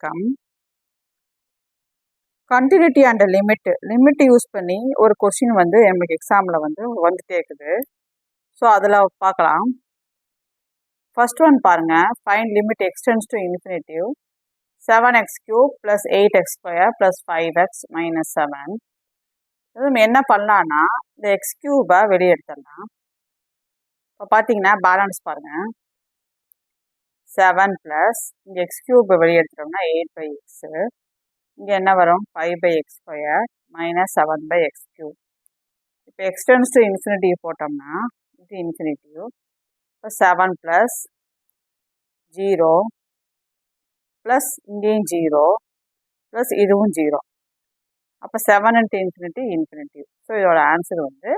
வணக்கம். Continuity and limit use பண்ணி ஒரு கொஸ்டின் வந்து நமக்கு எக்ஸாமில் வந்துட்டே இருக்குது. ஸோ அதில் பார்க்கலாம். ஃபர்ஸ்ட் ஒன் பாருங்க. Find limit x tends to infinitive 7x³ + 8x² + 5x - 7. இது நம்ம என்ன பண்ணலான்னா இந்த x³ வெளியே எடுத்துடலாம். இப்போ பார்த்தீங்கன்னா பேலன்ஸ் பாருங்க. 7 + இங்கே x³ வெளியே எடுத்துட்டோம்னா 8/x. இங்கே என்ன வரும் 5/x² - 7/x³. இப்போ எக்ஸ்டென்ஸ் டு இன்ஃபினிட்டி போட்டோம்னா இது இன்ஃபினிட்டிவ். இப்போ 7 + 0 ப்ளஸ் இங்கேயும் 0 ப்ளஸ் இதுவும் 0. அப்போ 7 × இன்ஃபினிட்டி இன்ஃபினிட்டிவ். ஸோ இதோட ஆன்சர் வந்து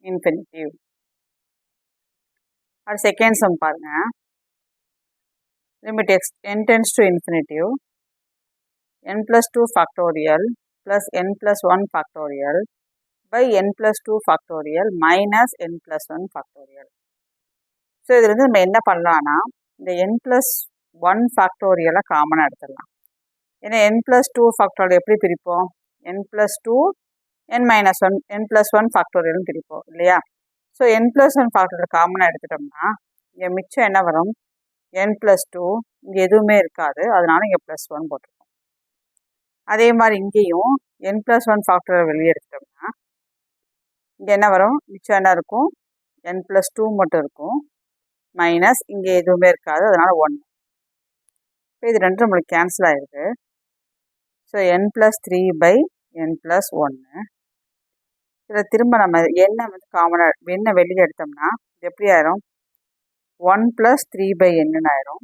இன்ஃபினிட்டிவ். அது செகண்ட் சம் பாருங்க. Limit n → infinitive n + 2 factorial plus n + 1 factorial by n + 2 factorial minus n + 1 factorial. So இதுலேருந்து நம்ம என்ன பண்ணலான்னா இந்த n + 1 factorial காமனாக எடுத்துடலாம். ஏன்னா n + 2 factorial எப்படி பிரிப்போம்? n + 2 n - 1 n + 1 factorial பிரிப்போம் இல்லையா? ஸோ n + 1 factorial காமனாக எடுத்துட்டோம்னா இங்கே மிச்சம் என்ன வரும்? n + 2 இங்கே எதுவுமே இருக்காது, அதனால இங்கே +1 போட்டுருக்கோம். அதே மாதிரி இங்கேயும் n + 1 factorial வெளியே எடுத்துட்டோம்னா இங்கே என்ன வரும்? மிச்சம் என்ன இருக்கும்? n + 2 மட்டும் இருக்கும், மைனஸ் இங்கே எதுவுமே இருக்காது, அதனால 1. இப்போ இது ரெண்டும் நம்மளுக்கு கேன்சல் ஆயிடுது. So n + 3/n + 1. இதில் திரும்ப நம்ம என்ன காமனாக என்ன வெளியே எடுத்தோம்னா இது எப்படி ஆயிரும்? 1 + 3/n ஆயிரும்.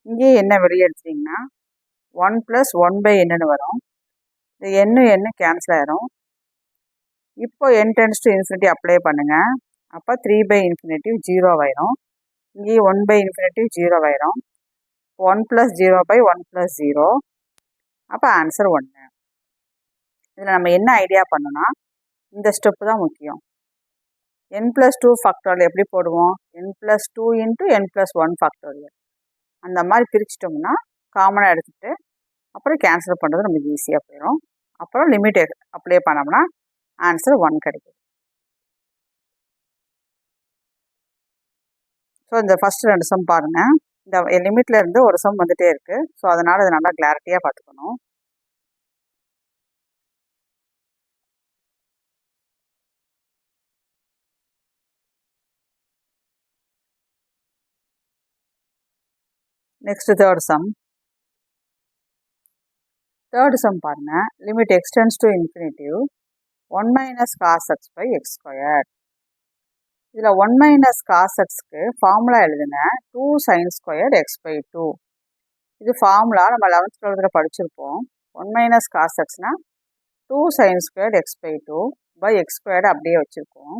இங்கேயே என்ன வெளியே எடுத்தீங்கன்னா 1 + 1/n வரும். இது n கேன்சல் ஆயிரும். இப்போ n → இன்ஃபினிட்டி அப்ளை பண்ணுங்க. அப்போ 3/∞ 0 ஆயிரும். இங்கேயும் 1/∞ 0 ஆயிரும். 1 + 0/1 + 0. அப்போ ஆன்சர் 1. இதில் நம்ம என்ன ஐடியா பண்ணோன்னா இந்த ஸ்டெப்பு தான் முக்கியம். n + 2 factorial எப்படி போடுவோம்? n + 2 × n + 1 factorial. அந்த மாதிரி பிரிச்சிட்டோம்னா காமனாக எடுத்துகிட்டு அப்புறம் கேன்சல் பண்ணுறது நமக்கு ஈஸியாக போயிடும். அப்புறம் லிமிட் அப்ளை பண்ணோம்னா ஆன்சர் 1 கிடைக்கும். ஸோ இந்த ஃபஸ்ட்டு 2 சம் பாருங்கள். இந்த லிமிட்டில் இருந்து ஒரு சம் வந்துகிட்டே இருக்குது. ஸோ அதனால் அதை நல்லா கிளாரிட்டியாக பார்த்துக்கணும். Next third sum. Third sum பாருங்க. Limit x tends to infinitive 1 - cos x/x². இதில் 1 - cos xக்கு ஃபார்முலா எழுதுங்க 2 sin² x/2. இது ஃபார்முலா நம்ம 11th 12th படிச்சிருப்போம். 1 - cos xனா 2 sin² x/2 x² அப்படியே வச்சுருக்கோம்.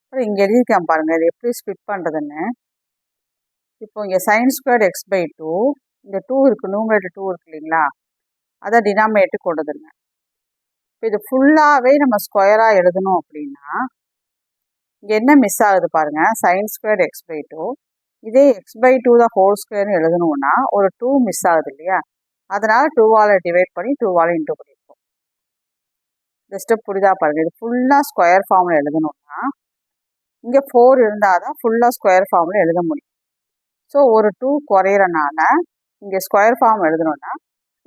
அப்புறம் இங்கே எழுதியிருக்கேன் பாருங்கள், இது எப்படி ஸ்பிட் பண்ணுறதுன்னு. இப்போ இங்கே sin² x/2 இந்த 2 இருக்குது, நியூமரேட்டர் 2 இருக்கு இல்லைங்களா, அதை டினாமினேட்டர் கொண்டு வந்துருங்க. இப்போ இது ஃபுல்லாகவே நம்ம ஸ்கொயராக எழுதணும் அப்படின்னா இங்கே என்ன மிஸ் ஆகுது பாருங்கள், sin² x/2. இதே x/2 தான் ஹோல்² எழுதணும்னா ஒரு 2 மிஸ் ஆகுது இல்லையா, அதனால் 2ஆல் டிவைட் பண்ணி 2ஆல் இன்டூ பண்ணியிருக்கோம். இந்த ஸ்டெப் புரிதா பாருங்கள். இது ஃபுல்லாக ஸ்கொயர் ஃபார்மில் எழுதணும்னா இங்கே 4 இருந்தால் தான் ஃபுல்லாக ஸ்கொயர் ஃபார்மில் எழுத முடியும். ஸோ ஒரு 2 குறையிறனால இங்கே ஸ்கொயர் ஃபார்ம் எழுதணும்னா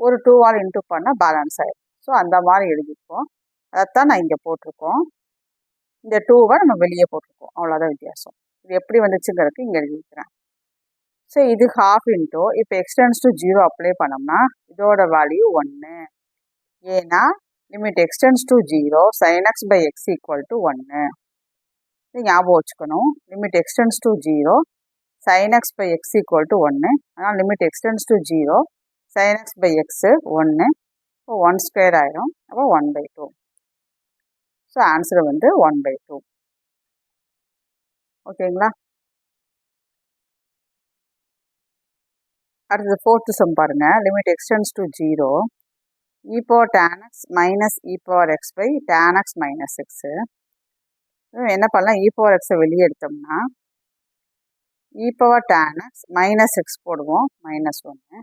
ஒரு 2ஆல் இன்டூ பண்ணால் பேலன்ஸ் ஆகிடும். ஸோ அந்த மாதிரி எழுதியிருக்கோம். அதைத்தான் நான் இங்கே போட்டிருக்கோம். இந்த 2வை நம்ம வெளியே போட்டிருக்கோம், அவ்வளோதான் வித்தியாசம். இது எப்படி வந்துச்சுங்கிறதுக்கு இங்கே எழுதிக்கிறேன். ஸோ இது ½ இன்டூ இப்போ எக்ஸ்டென்ஸ் டு 0 அப்ளை பண்ணோம்னா இதோட வேல்யூ 1. ஏன்னா limit x tends to 0 sin x/x = 1. இது ஞாபகம் வச்சுக்கணும். Limit x tends to 0 sin x/x = 1. அதனால் limit x tends to 0 sin x/x 1. இப்போ 1² ஆயிரும். அப்போ 1/2. ஸோ ஆன்சர் வந்து 1/2. ஓகேங்களா? அடுத்தது ஃபோர்த்து சம் பாருங்கள். Limit x tends to 0 e power tan x minus e power x/tan x minus x. என்ன பண்ணலாம்? e power x வெளியே எடுத்தோம்னா e power tan x minus x போடுவோம், -1.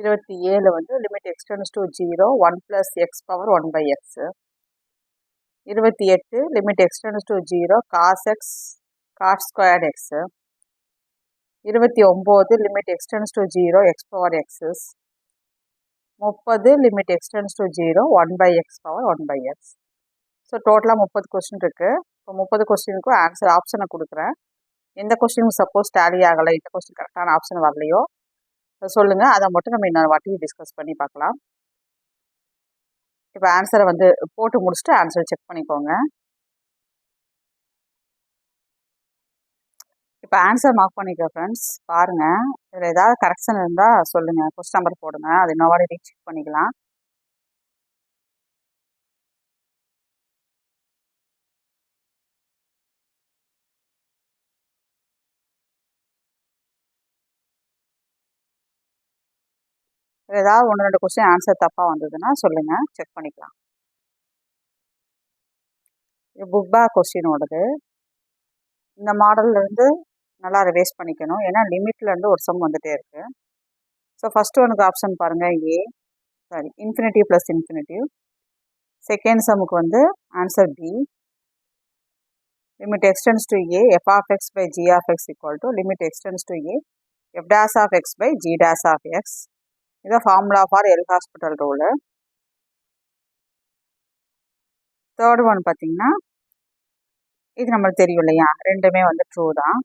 27 வந்து limit x tends to 0 1 + x power 1 by x. 28 limit x tends to 0 cos x cos squared x. 29 limit x tends to 0 x power x. 30 limit x tends to 0 1 by x power 1 by x. So டோட்டலாக 30 question இருக்குது. இப்போ 30 கொஸ்டினுக்கும் answer ஆப்ஷனை கொடுக்குறேன். எந்த கொஸ்டினுக்கு suppose tally ஆகலை, இந்த question கரெக்டான ஆப்ஷன் வரலையோ சொல்லுங்கள், அதை மட்டும் நம்ம இன்னொரு வாட்டி டிஸ்கஸ் பண்ணி பார்க்கலாம். இப்போ ஆன்சரை வந்து போட்டு முடிச்சுட்டு ஆன்சரை செக் பண்ணிக்கோங்க. இப்போ ஆன்சர் மார்க் பண்ணிக்க ஃப்ரெண்ட்ஸ். பாருங்கள், இதில் ஏதாவது கரெக்ஷன் இருந்தால் சொல்லுங்கள், கொஸ்டின் நம்பர் போடுங்க, அது இன்னொரு வாட்டி ரீசெக் பண்ணிக்கலாம். ஏதாவது 1-2 கொஸ்டின் ஆன்சர் தப்பாக வந்ததுன்னா சொல்லுங்கள், செக் பண்ணிக்கலாம். இது புக் பேக் கொஸ்டினோடது. இந்த மாடல்லேருந்து நல்லா ரிவைஸ் பண்ணிக்கணும், ஏன்னா லிமிட்லேருந்து ஒரு சம் வந்துகிட்டே இருக்குது. ஸோ ஃபஸ்ட்டு ஒனுக்கு ஆப்ஷன் பாருங்கள், இன்ஃபினிட்டிவ் ப்ளஸ் இன்ஃபினிட்டிவ். செகண்ட் சம்முக்கு வந்து answer B, limit x tends to a f of x by g of x equal to limit x tends to a f dash of x by g dash of x. இதான் formula for L hospital rule. Third one பார்த்தீங்கன்னா, இது நம்மளுக்கு தெரியும் இல்லையா, ரெண்டுமே வந்து true தான்.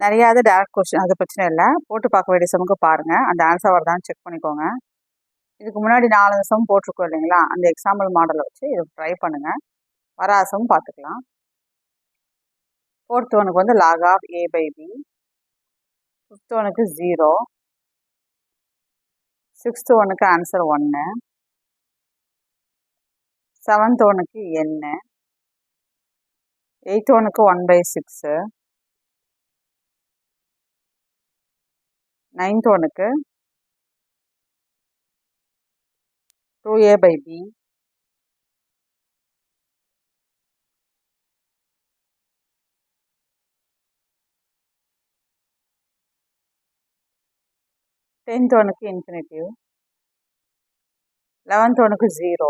நிறையாவது direct question, அது பிரச்சனை இல்லை, போட்டு பார்க்க வேண்டிய சமுக்கு பாருங்கள், அந்த ஆன்சர் வருதான்னு செக் பண்ணிக்கோங்க. இதுக்கு முன்னாடி 4 சம் போட்டிருக்கோம் இல்லைங்களா, அந்த எக்ஸாம்பிள் மாடலை வச்சு இதை ட்ரை பண்ணுங்கள், வராசம் பார்த்துக்கலாம். ஃபோர்த் ஒனுக்கு வந்து log of a by b. Fifth ஒனுக்கு 0. சிக்ஸ்த் ஒனுக்கு ஆன்சர் 1. செவன்த் ஒனுக்கு n. எயித் ஒனுக்கு 1/6. நைன்த் ஒனுக்கு 2a by b. 10th ஒனுக்கு இன்ஃபினிட்டிவ். 11th ஒனுக்கு 0.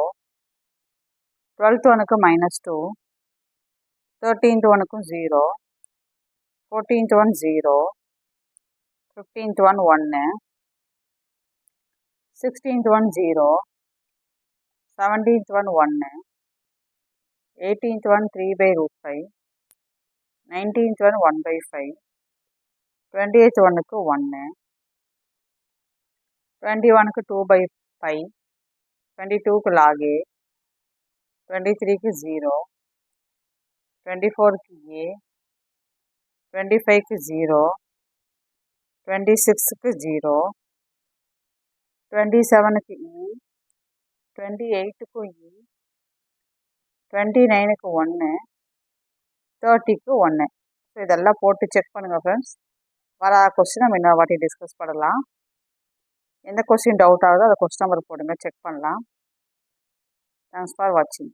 12th ஒனுக்கு -2. 13th ஒனுக்கும் 0. 14th one 0. 15th one 1. 16th one 0. 17th one 1. 18th one 3/5. 19th one 1/5. 28th ஒனுக்கு 1. 21க்கு 2/5. 22க்கு log a. 23க்கு 0. 24க்கு a. 25க்கு 0. 26க்கு 0. 27க்கு e. 28க்கும் e. 29க்கு 1. 30க்கு 1. So இதெல்லாம் போட்டு check பண்ணுங்கள் friends. வர கொஸ்டின் நம்ம இன்னொரு வாட்டி டிஸ்கஸ் பண்ணலாம். எந்த கொஸ்டின் டவுட் ஆகுதோ அதை கொஸ்டின் நம்பர் போடுங்க, செக் பண்ணலாம். தேங்க்ஸ் ஃபார் வாட்சிங்.